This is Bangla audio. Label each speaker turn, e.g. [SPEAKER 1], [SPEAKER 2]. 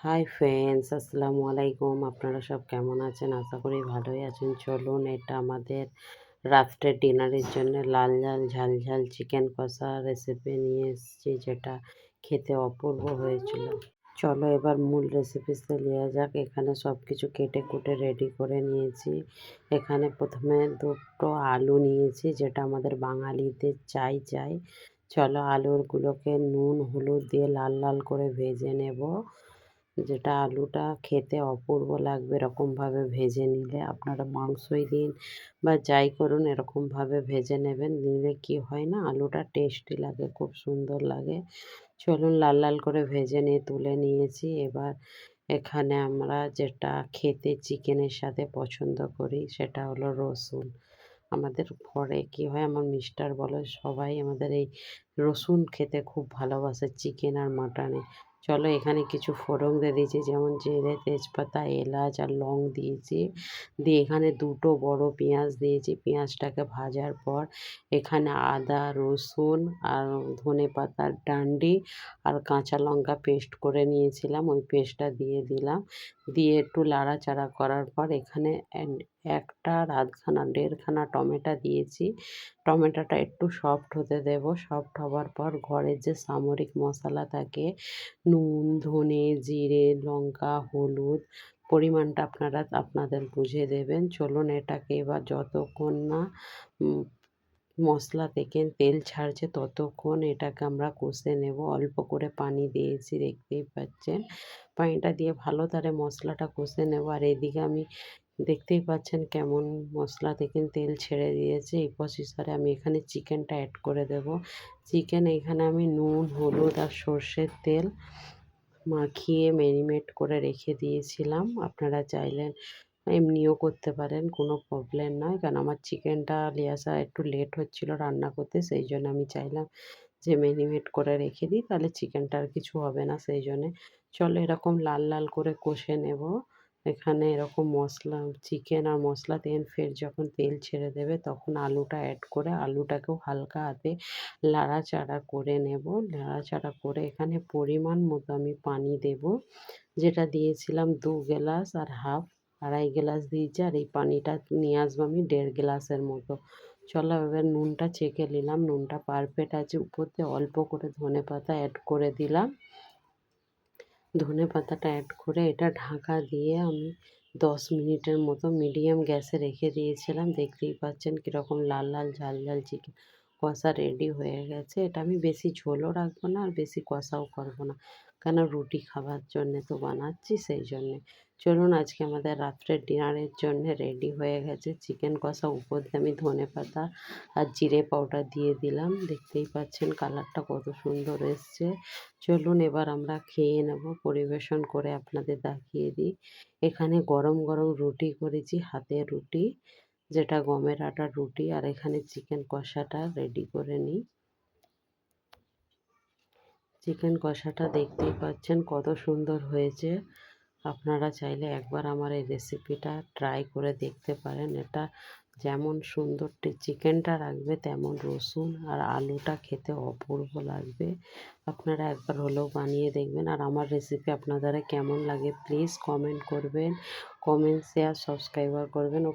[SPEAKER 1] হাই ফ্রেন্ডস, আসসালামু আলাইকুম। আপনারা সব কেমন আছেন? আশা করি ভালোই আছেন। চলুন, এটা আমাদের রাত্রের ডিনারের জন্য লাল লাল ঝাল ঝাল চিকেন কষা রেসিপি নিয়ে এসেছি, যেটা খেতে অপূর্ব হয়েছিল। চলো এবার মূল রেসিপিতে নেওয়া যাক। এখানে সব কিছু কেটে কুটে রেডি করে নিয়েছি। এখানে প্রথমে দুটো আলু নিয়েছি, যেটা আমাদের বাঙালিদের চাই। চলো আলুগুলোকে নুন হলুদ দিয়ে লাল লাল করে ভেজে নেব। যেটা আলুটা খেতে অপূর্ব লাগবে এরকমভাবে ভেজে নিলে। আপনারা মাংসই দিন বা যাই করুন, এরকমভাবে ভেজে নেবেন। নিলে কি হয় না, আলুটা টেস্টি লাগে, খুব সুন্দর লাগে। চলুন, লাল লাল করে ভেজে নিয়ে তুলে নিয়েছি। এবার এখানে আমরা যেটা খেতে চিকেনের সাথে পছন্দ করি, সেটা হলো রসুন। আমাদের ঘরে কি হয়, আমার মিস্টার বলে সবাই আমাদের এই রসুন খেতে খুব ভালোবাসে চিকেন আর মাটনে। চলো এখানে কিছু ফোড়ন দিয়ে দিয়েছি, যেমন জিরে তেজপাতা এলাচ আর লং দিয়েছি। দিয়ে এখানে দুটো বড় পেঁয়াজ দিয়েছি। পেঁয়াজটাকে ভাজার পর এখানে আদা রসুন আর ধনে পাতার ডান্ডি আর কাঁচা লঙ্কা পেস্ট করে নিয়েছিলাম, ওই পেস্টটা দিয়ে দিলাম। দিয়ে একটু নাড়াচাড়া করার পর এখানে একটা আর আধখানা দেড়খানা টমেটো দিয়েছি। টমেটোটা একটু সফট হতে দেব। সফট হওয়ার পর ঘরের যে সামরিক মশলা থাকে, নুন ধনে জিরে লঙ্কা হলুদ, পরিমাণটা আপনারা আপনাদের বুঝে দেবেন। চলুন এটাকে এবার যতক্ষণ না উম, মশলা থেকে তেল ছাড়ছে ততক্ষণ এটাকে আমরা কষে নেব। অল্প করে পানি দিয়েছি, দেখতেই পাচ্ছেন। পানিটা দিয়ে ভালো তারে মশলাটা কষে নেব। আর এদিকে আমি দেখতেই পাচ্ছেন কেমন মশলা থেকে তেল ছেড়ে দিয়েছে। এই প্রসেসরে আমি এখানে চিকেনটা অ্যাড করে দেব। চিকেন এখানে আমি নুন হলুদ আর সর্ষের তেল মাখিয়ে ম্যারিনেট করে রেখে দিয়েছিলাম। আপনারা চাইলেন এমনিও করতে পারেন, কোনো প্রবলেম নয়। কারণ আমার চিকেনটা নিয়ে আসা একটু লেট হচ্ছিল রান্না করতে, সেই জন্য আমি চাইলাম যে ম্যারিনেট করে রেখে দিই, তাহলে চিকেনটা আর কিছু হবে না, সেই জন্যে। চলো এরকম লাল লাল করে কষে নেব। এখানে এরকম মশলা চিকেন আর মশলা দিয়ে ফের যখন তেল ছেড়ে দেবে, তখন আলুটা অ্যাড করে আলুটাকেও হালকা হাতে নাড়াচাড়া করে নেব। নাড়াচাড়া করে এখানে পরিমাণ মতো আমি পানি দেব, যেটা দিয়েছিলাম 2 গ্লাস আর হাফ, 2.5 গ্লাস দিয়েছি। আর এই পানিটা নিয়ে আসবো আমি 1.5 গ্লাসের মতো। চলো এবার নুনটা চেখে নিলাম, নুনটা পারফেক্ট আছে। উপর দিয়ে অল্প করে ধনে পাতা অ্যাড করে দিলাম। ধনে পাতাটা অ্যাড করে এটা ঢাকা দিয়ে আমি 10 মিনিটের মতো মিডিয়াম গ্যাসে রেখে দিয়েছিলাম। দেখতেই পাচ্ছেন কীরকম লাল লাল ঝাল ঝাল চিকেন কষা রেডি হয়ে গেছে। এটা আমি বেশি ঝোলও রাখবো না আর বেশি কষাও করবো না, কেন রুটি খাবার জন্যে তো বানাচ্ছি, সেই জন্যে। চলুন, আজকে আমাদের রাত্রের ডিনারের জন্য রেডি হয়ে গেছে চিকেন কষা। উপর দিয়ে আমি ধনে পাতা আর জিরে পাউডার দিয়ে দিলাম। দেখতেই পাচ্ছেন কালারটা কত সুন্দর এসছে। চলুন এবার আমরা খেয়ে নেব। পরিবেশন করে আপনাদের দেখিয়ে দিই। এখানে গরম গরম রুটি করেছি, হাতের রুটি, যেটা গমের আটার রুটি। আর এখানে চিকেন কষাটা রেডি করে নিই। চিকেন কষাটা দেখতেই পাচ্ছেন কত সুন্দর হয়েছে। আপনারা চাইলে একবার আমার এই রেসিপিটা ট্রাই করে দেখতে পারেন। এটা যেমন সুন্দর চিকেনটা রাখবে, তেমন রসুন আর আলুটা খেতে অপূর্ব লাগবে। আপনারা একবার হলেও বানিয়ে দেখবেন। আর আমার রেসিপি আপনাদের কেমন লাগে প্লিজ কমেন্ট করবেন। কমেন্ট শেয়ার সাবস্ক্রাইবার করবেন। ওকে।